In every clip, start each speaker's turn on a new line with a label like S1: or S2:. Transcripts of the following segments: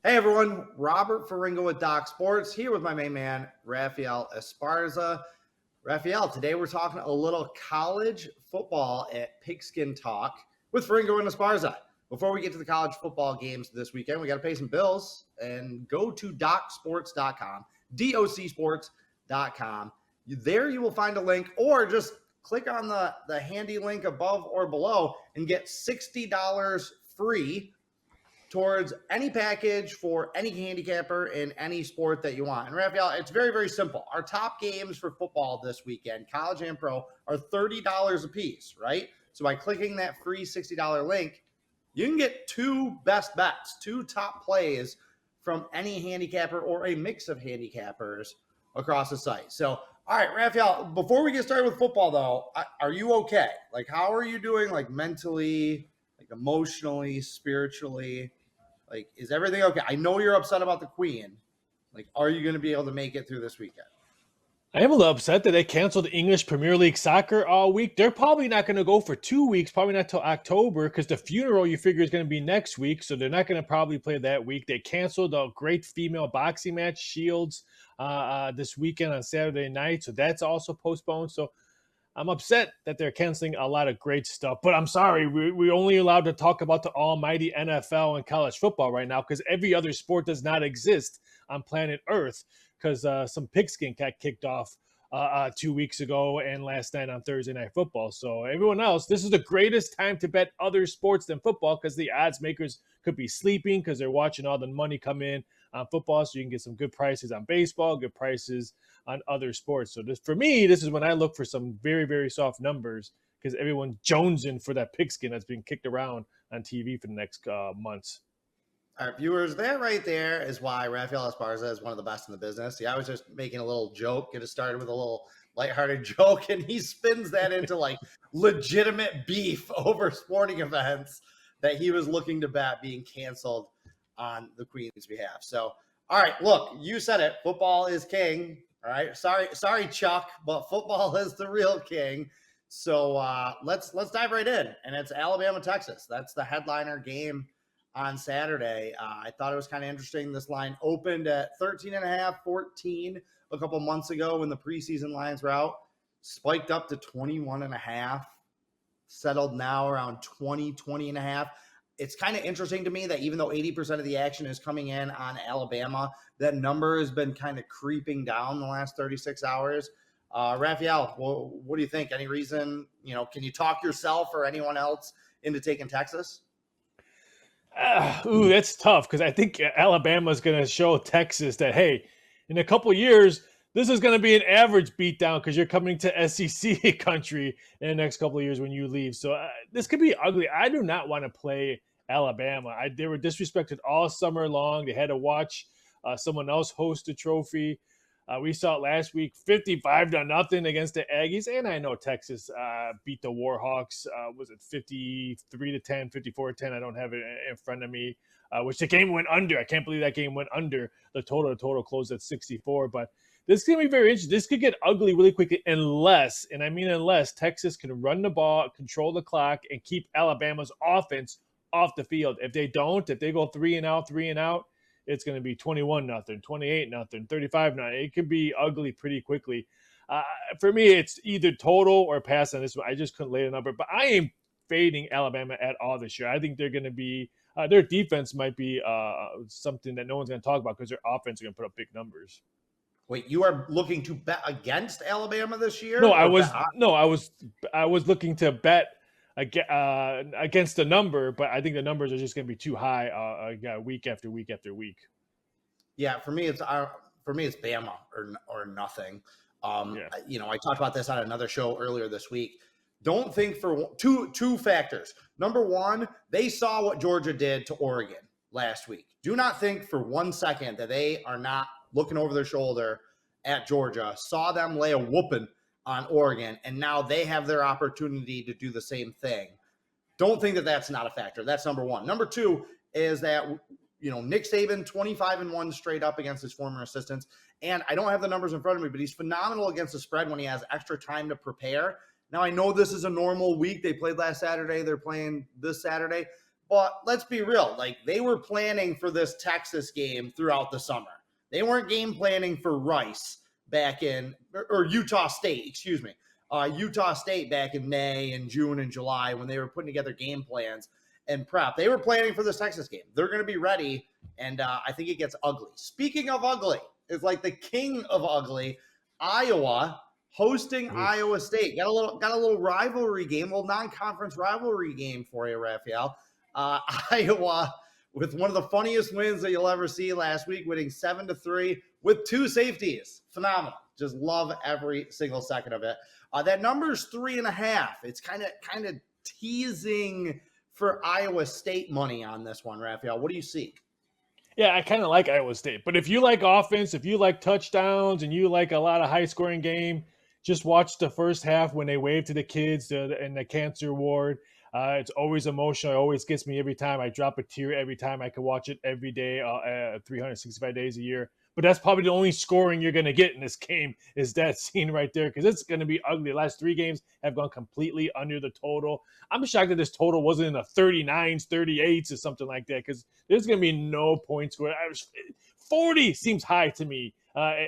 S1: Hey everyone, Robert Ferringo with Doc Sports here with my main man, Raphael Esparza. Raphael, today we're talking a little college football at Pigskin Talk with Ferringo and Esparza. Before we get to the college football games this weekend, we got to pay some bills and go to docsports.com, docsports.com. There you will find a link or just click on the handy link above or below and get $60 free towards any package for any handicapper in any sport that you want. And Raphael, it's very, very simple. Our top games for football this weekend, college and pro, are $30 a piece, right? So by clicking that free $60 link, you can get two best bets, two top plays from any handicapper or a mix of handicappers across the site. So, all right, Raphael, before we get started with football, though, are you okay? Like, how are you doing, like, mentally, like, emotionally, spiritually? Like, is everything okay? I know you're upset about the Queen. Like, are you going to be able to make it through this weekend?
S2: I am a little upset that they canceled English Premier League soccer all week. They're probably not going to go for 2 weeks, probably not till October, because the funeral you figure is going to be next week, so they're not going to probably play that week. They canceled a great female boxing match, Shields, this weekend on Saturday night, so that's also postponed. So I'm upset that they're canceling a lot of great stuff, but I'm sorry, we're only allowed to talk about the almighty NFL and college football right now because every other sport does not exist on planet Earth because some pigskin got kicked off 2 weeks ago and last night on Thursday Night Football. So everyone else, this is the greatest time to bet other sports than football because the odds makers could be sleeping because they're watching all the money come in on football, so you can get some good prices on baseball, good prices on other sports. So this, for me, this is when I look for some very, very soft numbers because everyone's jonesing for that pigskin that's being kicked around on TV for the next months.
S1: All right, viewers, that right there is why Raphael Esparza is one of the best in the business. See, I was just making a little joke, get it started with a little lighthearted joke, and he spins that into like legitimate beef over sporting events that he was looking to bet being canceled on the Queen's behalf. So, all right, look, you said it. Football is king. All right, sorry, Chuck, but football is the real king. So let's dive right in, and it's Alabama, Texas. That's the headliner game on Saturday. I thought it was kind of interesting. This line opened at 13.5, 14 a couple months ago when the preseason lines were out, spiked up to 21.5, settled now around 20.5. It's kind of interesting to me that even though 80% of the action is coming in on Alabama, that number has been kind of creeping down the last 36 hours. Raphael, what do you think? Any reason, can you talk yourself or anyone else into taking Texas?
S2: That's tough because I think Alabama's going to show Texas that, hey, in a couple years, this is going to be an average beatdown because you're coming to SEC country in the next couple of years when you leave. So this could be ugly. I do not want to play Alabama. They were disrespected all summer long. They had to watch someone else host a trophy. We saw it last week, 55-0 against the Aggies. And I know Texas beat the Warhawks. Was it 53-10, 54-10? I don't have it in front of me, which the game went under. I can't believe that game went under. The total closed at 64. But this is going to be very interesting. This could get ugly really quickly unless, and I mean unless, Texas can run the ball, control the clock, and keep Alabama's offense off the field. If they don't, if they go 3 and out, it's going to be 21-0, 28-0, 35-0. It can be ugly pretty quickly. For me, it's either total or pass on this one. I just couldn't lay a number, but I ain't fading Alabama at all this year. I think they're going to be their defense might be something that no one's going to talk about because their offense are going to put up big numbers.
S1: Wait, you are looking to bet against Alabama this year?
S2: No, I was looking to bet against the number, but I think the numbers are just going to be too high week after week after week.
S1: Yeah, for me it's Bama or nothing. I talked about this on another show earlier this week. Don't think for two factors. Number one, they saw what Georgia did to Oregon last week. Do not think for 1 second that they are not looking over their shoulder at Georgia, saw them lay a whooping on Oregon, and now they have their opportunity to do the same thing. Don't think that that's not a factor. That's number one. Number two is that, Nick Saban, 25-1 straight up against his former assistants. And I don't have the numbers in front of me, but he's phenomenal against the spread when he has extra time to prepare. Now, I know this is a normal week. They played last Saturday. They're playing this Saturday. But let's be real. Like, they were planning for this Texas game throughout the summer. They weren't game planning for Rice back in, or Utah State, excuse me. Utah State back in May and June and July when they were putting together game plans and prep. They were planning for this Texas game. They're going to be ready, and I think it gets ugly. Speaking of ugly, it's like the king of ugly, Iowa hosting Iowa State. Got a little rivalry game, a little non-conference rivalry game for you, Raphael. Iowa with one of the funniest wins that you'll ever see last week, winning 7-3 with 2 safeties. Phenomenal. Just love every single second of it. That number's 3.5. It's kind of teasing for Iowa State money on this one, Raphael. What do you see?
S2: Yeah, I kind of like Iowa State. But if you like offense, if you like touchdowns, and you like a lot of high-scoring game, just watch the first half when they wave to the kids in the cancer ward. It's always emotional. It always gets me every time. I drop a tear every time. I can watch it every day, 365 days a year. But that's probably the only scoring you're going to get in this game is that scene right there, because it's going to be ugly. The last 3 games have gone completely under the total. I'm shocked that this total wasn't in the 39s, 38s, or something like that, because there's going to be no points scored. 40 seems high to me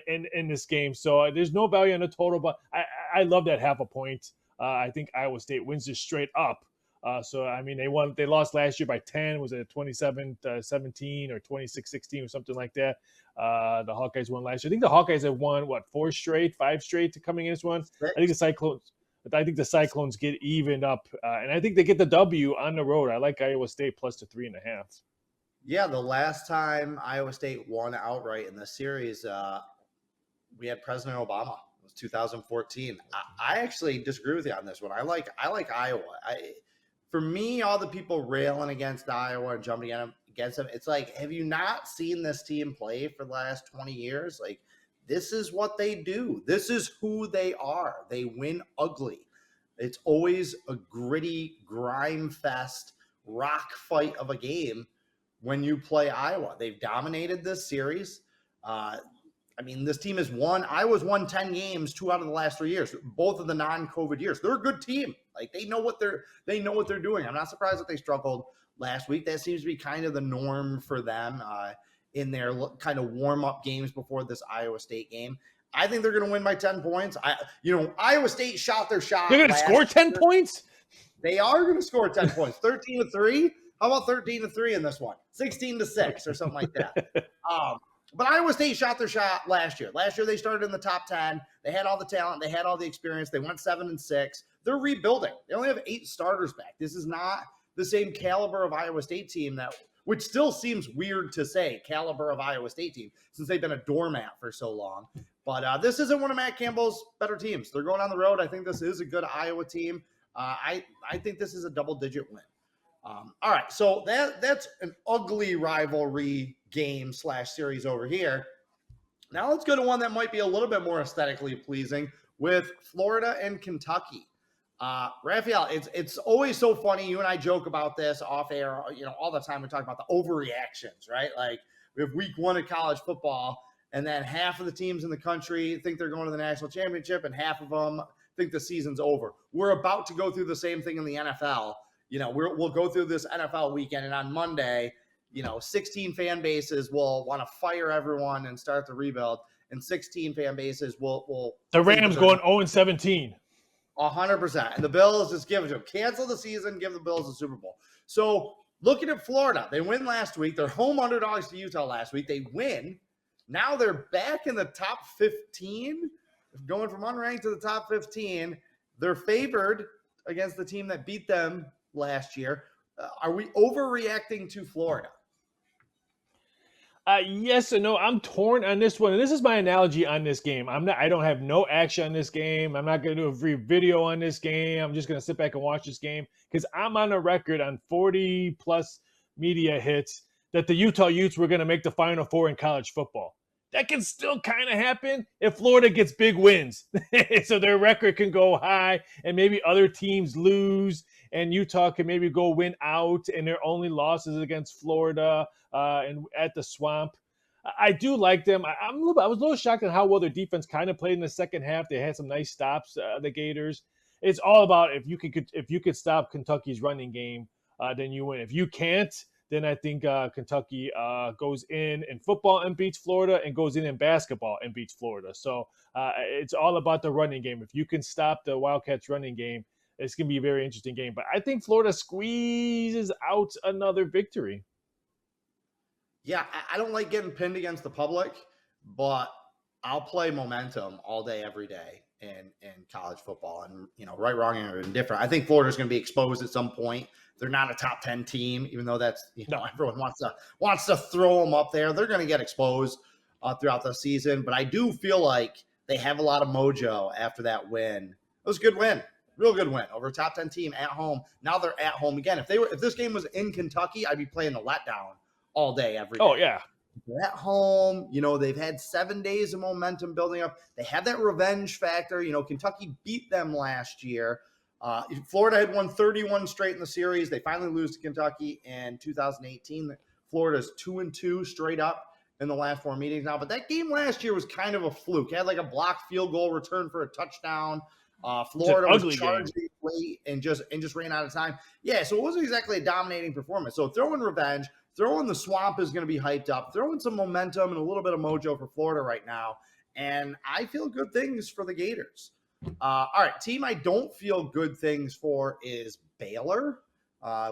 S2: in this game. So there's no value on the total, but I love that half a point. I think Iowa State wins this straight up. So, I mean, they lost last year by 10. Was it 27-17 or 26-16 or something like that? The Hawkeyes won last year. I think the Hawkeyes have won, 5 straight to coming in this one. I think the Cyclones get evened up, and I think they get the W on the road. I like Iowa State plus the 3.5.
S1: Yeah, the last time Iowa State won outright in the series, we had President Obama. It was 2014. I actually disagree with you on this one. I like Iowa. For me, all the people railing against Iowa and jumping against them, it's like, have you not seen this team play for the last 20 years? Like, this is what they do. This is who they are. They win ugly. It's always a gritty, grime fest, rock fight of a game when you play Iowa. They've dominated this series. I mean, this team has won. Iowa's won 10 games 2 out of the last 3 years, both of the non-COVID years. They're a good team. Like, they know what they're doing. I'm not surprised that they struggled last week. That seems to be kind of the norm for them in their kind of warm-up games before this Iowa State game. I think they're going to win by 10 points. Iowa State shot their shot.
S2: They're going to score 10 points?
S1: They are going to score 10 points. 13-3. How about 13-3 in this one? 16-6 or something like that. But Iowa State shot their shot last year. Last year, they started in the top 10. They had all the talent. They had all the experience. They went 7-6. They're rebuilding. They only have 8 starters back. This is not the same caliber of Iowa State team which still seems weird to say, caliber of Iowa State team, since they've been a doormat for so long. But this isn't one of Matt Campbell's better teams. They're going on the road. I think this is a good Iowa team. I think this is a double-digit win. All right, so that's an ugly rivalry game / series over here. Now let's go to one that might be a little bit more aesthetically pleasing with Florida and Kentucky. Raphael, it's always so funny. You and I joke about this off air, all the time. We talk about the overreactions, right? Like, we have week 1 of college football, and then half of the teams in the country think they're going to the national championship, and half of them think the season's over. We're about to go through the same thing in the NFL. We'll go through this NFL weekend, and on Monday, 16 fan bases will want to fire everyone and start the rebuild, and 16 fan bases will
S2: the Rams going 0-17.
S1: 100%. And the Bills just give it to them. Cancel the season, give the Bills the Super Bowl. So looking at Florida, they win last week. They're home underdogs to Utah last week. They win. Now they're back in the top 15, going from unranked to the top 15. They're favored against the team that beat them last year. Are we overreacting to Florida?
S2: Yes and no. I'm torn on this one. And this is my analogy on this game. I don't have no action on this game. I'm not going to do a free video on this game. I'm just going to sit back and watch this game because I'm on a record on 40 plus media hits that the Utah Utes were going to make the Final Four in college football. That can still kind of happen if Florida gets big wins. So their record can go high and maybe other teams lose and Utah can maybe go win out and their only losses against Florida and at the Swamp. I do like them. I was a little shocked at how well their defense kind of played in the second half. They had some nice stops, the Gators. It's all about if you could stop Kentucky's running game. then you win. If you can't, then I think Kentucky goes in football and beats Florida, and goes in basketball and beats Florida. So it's all about the running game. If you can stop the Wildcats running game, it's going to be a very interesting game. But I think Florida squeezes out another victory.
S1: Yeah, I don't like getting pinned against the public, but I'll play momentum all day, every day in college football. And, right, wrong, or indifferent. I think Florida's going to be exposed at some point. They're not a top 10 team, even though that's, everyone wants to throw them up there. They're going to get exposed throughout the season. But I do feel like they have a lot of mojo after that win. It was a good win. Real good win over a top 10 team at home. Now they're at home again. If this game was in Kentucky, I'd be playing the letdown all day, every day.
S2: Oh, yeah.
S1: They're at home. They've had 7 days of momentum building up. They have that revenge factor. Kentucky beat them last year. Florida had won 31 straight in the series. They finally lose to Kentucky in 2018. Florida's 2-2 straight up in the last 4 meetings now. But that game last year was kind of a fluke. It had like a blocked field goal return for a touchdown. Florida was charged late and just ran out of time. Yeah, so it wasn't exactly a dominating performance. So throwing revenge, throwing the swamp is going to be hyped up, throwing some momentum and a little bit of mojo for Florida right now. And I feel good things for the Gators. All right, team I don't feel good things for is Baylor.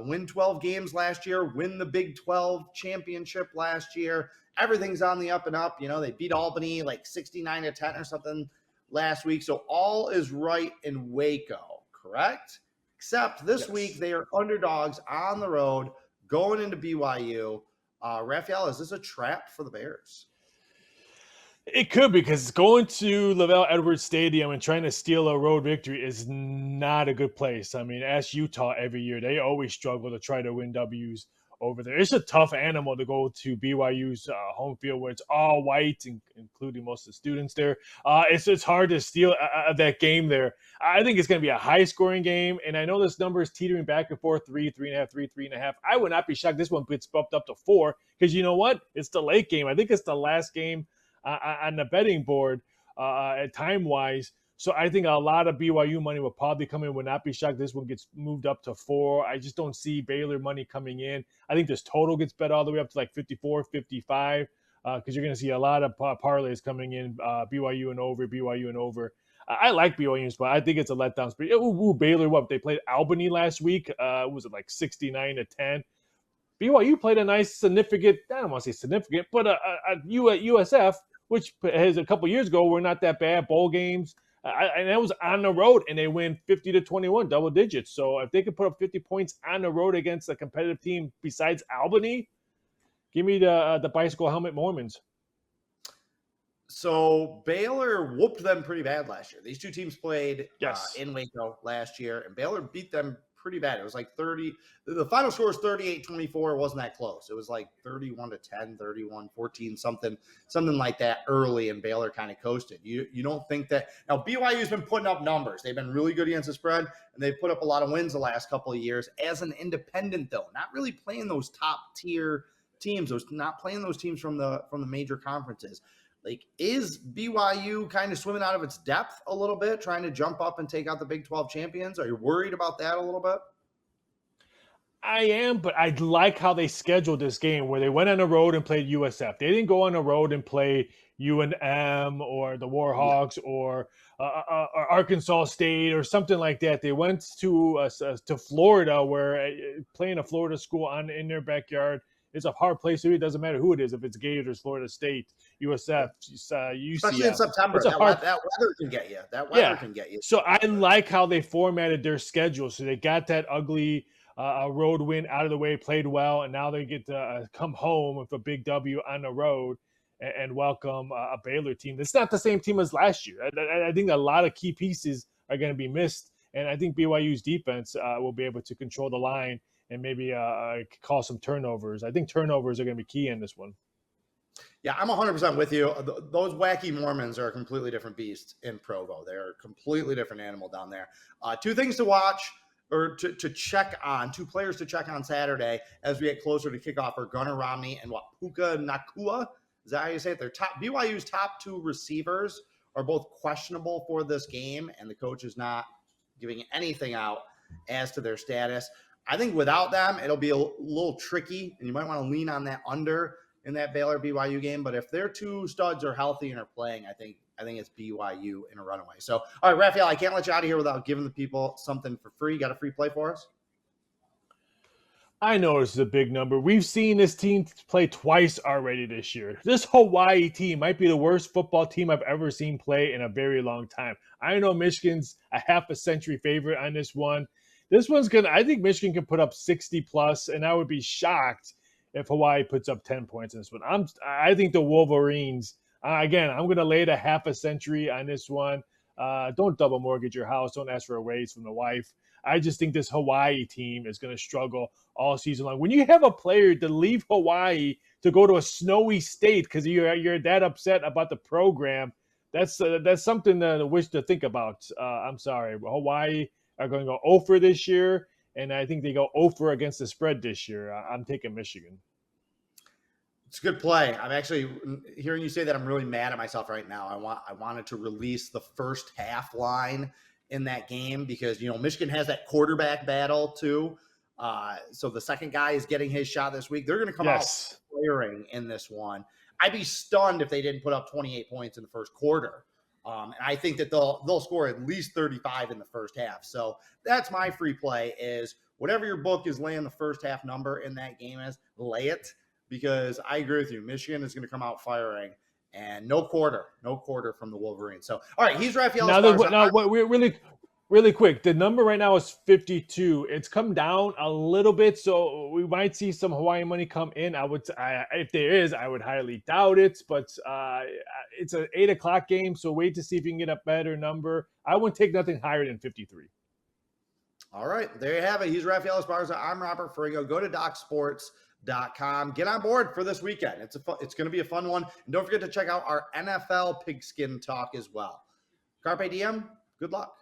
S1: Win 12 games last year, win the Big 12 championship last year. Everything's on the up and up. They beat Albany like 69-10 or something last week. So all is right in Waco, correct? Except this week they are underdogs on the road going into BYU. Raphael, is this a trap for the Bears?
S2: It could, because going to Lavelle Edwards Stadium and trying to steal a road victory is not a good place. I mean, ask Utah every year. They always struggle to try to win W's over there. It's a tough animal to go to BYU's home field where it's all white, including most of the students there. It's hard to steal that game there. I think it's going to be a high-scoring game, and I know this number is teetering back and forth, 3.5, 3.5. I would not be shocked this one gets bumped up to 4, because you know what? It's the late game. I think it's the last game on the betting board time-wise. So I think a lot of BYU money will probably come in. Would not be shocked this one gets moved up to 4. I just don't see Baylor money coming in. I think this total gets bet all the way up to like 54, 55, because you're going to see a lot of parlays coming in, BYU and over. I like BYU's, but I think it's a letdown. Baylor, what? They played Albany last week. Was it like 69-10? BYU played a nice, significant, I don't want to say significant, but a USF, which has a couple years ago were not that bad, bowl games. And that was on the road, and they win 50-21, double digits. So if they could put up 50 points on the road against a competitive team besides Albany, give me the bicycle helmet Mormons.
S1: So Baylor whooped them pretty bad last year. These two teams played in Waco last year, and Baylor beat them pretty bad. It was like 30. The final score was 38-24. It wasn't that close. It was like 31-10, 31-14, something like that early, and Baylor kind of coasted. You don't think that – now BYU's been putting up numbers. They've been really good against the spread, and they've put up a lot of wins the last couple of years as an independent, though. Not really playing those top-tier teams. Not playing those teams from the major conferences. Like, is BYU kind of swimming out of its depth a little bit, trying to jump up and take out the Big 12 champions? Are you worried about that a little bit?
S2: I am, but I like how they scheduled this game where they went on the road and played USF. They didn't go on the road and play UNM or the Warhawks or Arkansas State or something like that. They went to Florida, where playing a Florida school in their backyard is a hard place to be. It doesn't matter who it is, if it's Gators, Florida State, USF, UCF.
S1: Especially in September. That weather can get you. Can get you.
S2: So I like how they formatted their schedule. So they got that ugly road win out of the way, played well, and now they get to come home with a big W on the road and welcome a Baylor team. It's not the same team as last year. I think a lot of key pieces are going to be missed, and I think BYU's defense will be able to control the line and maybe cause some turnovers. I think turnovers are going to be key in this one.
S1: Yeah, I'm 100% with you. Those wacky Mormons are a completely different beast in Provo. They're a completely different animal down there. Two things to watch or to check on, 2 players to check on Saturday as we get closer to kickoff are Gunnar Romney and Puka Nakua. Is that how you say it? BYU's top 2 receivers are both questionable for this game, and the coach is not giving anything out as to their status. I think without them, it'll be a little tricky, and you might want to lean on that under in that Baylor BYU game. But if their two studs are healthy and are playing, I think it's BYU in a runaway. So, all right, Raphael, I can't let you out of here without giving the people something for free. Got a free play for us?
S2: I know this is a big number. We've seen this team play twice already this year. This Hawaii team might be the worst football team I've ever seen play in a very long time. I know Michigan's a half a century favorite on this one. This one's I think Michigan can put up 60 plus, and I would be shocked if Hawaii puts up 10 points in this one. I think the Wolverines, again, I'm going to lay the half a century on this one. Don't double mortgage your house. Don't ask for a raise from the wife. I just think this Hawaii team is going to struggle all season long. When you have a player to leave Hawaii to go to a snowy state because you're that upset about the program, that's something to wish to think about. I'm sorry, Hawaii are going to go 0 for this year, and I think they go 0 for against the spread this year. I'm taking Michigan.
S1: It's a good play. I'm actually hearing you say that. I'm really mad at myself right now. I wanted to release the first half line in that game because, Michigan has that quarterback battle too. So the second guy is getting his shot this week. They're going to come out firing in this one. I'd be stunned if they didn't put up 28 points in the first quarter. And I think that they'll score at least 35 in the first half. So that's my free play is whatever your book is laying the first half number in that game is, lay it, because I agree with you. Michigan is going to come out firing. And no quarter from the Wolverines. So, all right, he's Raphael Esparza.
S2: Now, really quick, the number right now is 52. It's come down a little bit, so we might see some Hawaii money come in. If there is, I would highly doubt it. But it's an 8 o'clock game, so wait to see if you can get a better number. I wouldn't take nothing higher than 53.
S1: All right, there you have it. He's Raphael Esparza. I'm Robert Ferringo. Go to DocSports.com. Get on board for this weekend. It's going to be a fun one. And don't forget to check out our NFL Pigskin Talk as well. Carpe diem. Good luck.